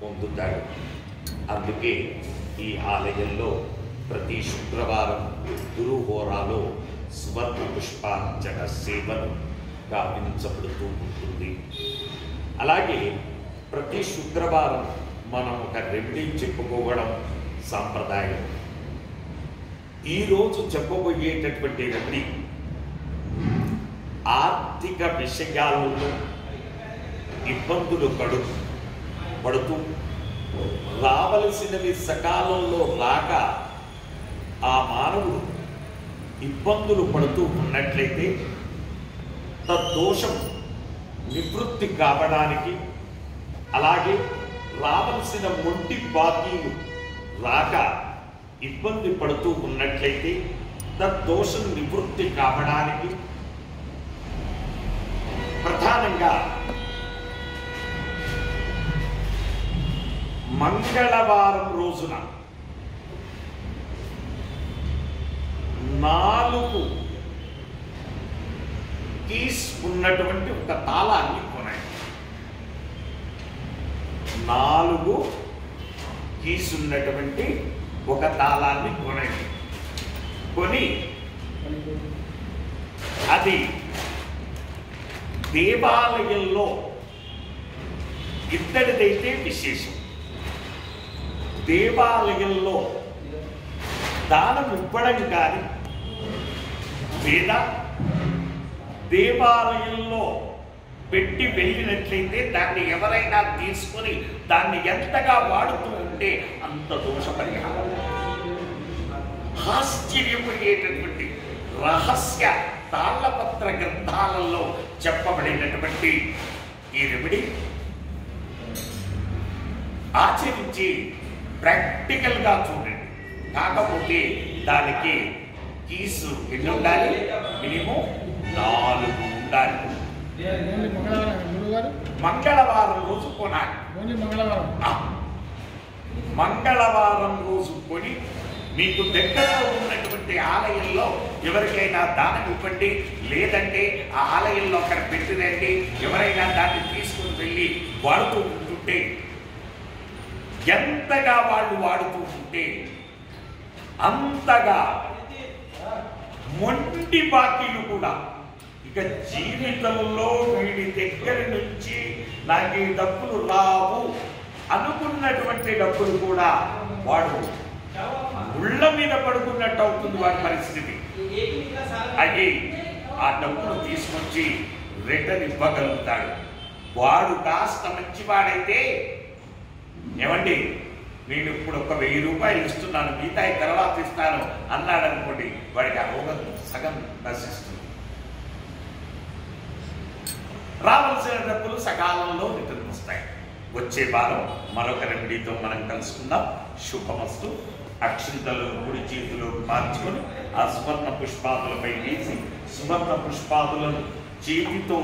పొందుతాడు. అందుకే ఈ ఆలయంలో ప్రతి శుక్రవారం గురుహోరాలో సువర్ణ పుష్పార్చన సేవను గావించబడుతూ ఉంటుంది. అలాగే ప్రతి శుక్రవారం మనం ఒక రెమెడీ చెప్పుకోవడం సాంప్రదాయం. ఈరోజు చెప్పబోయేటటువంటి రెమెడీ ఆర్థిక విషయాలలో ఇబ్బందులు పడుతూ రావలసినవి సకాలంలో రాక ఆ మానవుడు ఇబ్బందులు పడుతూ ఉన్నట్లయితే తద్దోషం నివృత్తి కావడానికి, అలాగే రావలసిన మొంటి బాకీలు రాక ఇబ్బంది పడుతూ ఉన్నట్లయితే తద్దోషం నివృత్తి కావడానికి ప్రధానంగా మంగళవారం రోజున 4 కీస్ ఉన్నటువంటి ఒక తాళాన్ని కొనండి. 4 కీస్ ఉన్నటువంటి ఒక తాళాన్ని కొనండి. కొని అది దేవాలయంలో ఇద్దరిదైతే విశేషం. దేవాలయంలో దానం ఇవ్వడం కానీ లేదా దేవాలయంలో పెట్టి వెళ్ళినట్లయితే దాన్ని ఎవరైనా తీసుకొని దాన్ని ఎంతగా వాడుతూ ఉంటే అంత దోష పరిహారం. ఆశ్చర్యపోయేటటువంటి రహస్య తాళపత్ర గ్రంథాలలో చెప్పబడినటువంటి ఈ రెమెడీ ఆచరించి ప్రాక్టికల్గా చూడండి. కాకపోతే దానికి కీసు ఎన్ని ఉండాలి? మినిమం 4 ఉండాలి. మంగళవారం రోజు కొనాలి. మంగళవారం రోజు కొని మీకు దగ్గరలో ఉన్నటువంటి ఆలయంలో ఎవరికైనా దానం ఇవ్వండి, లేదంటే ఆ ఆలయంలో అక్కడ పెట్టినండి. ఎవరైనా దాన్ని తీసుకుని వెళ్ళి వాడుతూ ఉంటుంటే ఎంతగా వాళ్ళు వాడుతూ ఉంటే అంతగా మొండి బాకీలు కూడా ఇక జీవితంలో వీడి దగ్గర నుంచి నాకు ఈ డబ్బులు రావు అనుకున్నటువంటి డబ్బులు కూడా వాడు ఉళ్ళ మీద పడుకున్నట్టు అవుతుంది వాడి పరిస్థితి. అది ఆ డబ్బులు తీసుకొచ్చి రిటర్న్ ఇవ్వగలుగుతాడు. వాడు కాస్త మంచివాడైతే, ఏమండి నేను ఇప్పుడు ఒక 1000 రూపాయలు ఇస్తున్నాను, మిగతా తర్వాత ఇస్తాను అన్నాడు అనుకోండి, వాడికి ఆ రోగం సగం నశిస్తుంది. రావాల్సిన డబ్బులు సకాలంలో రిటర్న్ వస్తాయి. వచ్చే వారం మరొక రెమెడీతో మనం కలుసుకుందాం. శుభమస్తు. అక్షింతలు కుడి చేతిలో మార్చుకొని ఆ సువర్ణ పుష్పాదులపై వేసి సువర్ణ పుష్పాదులను చేతితో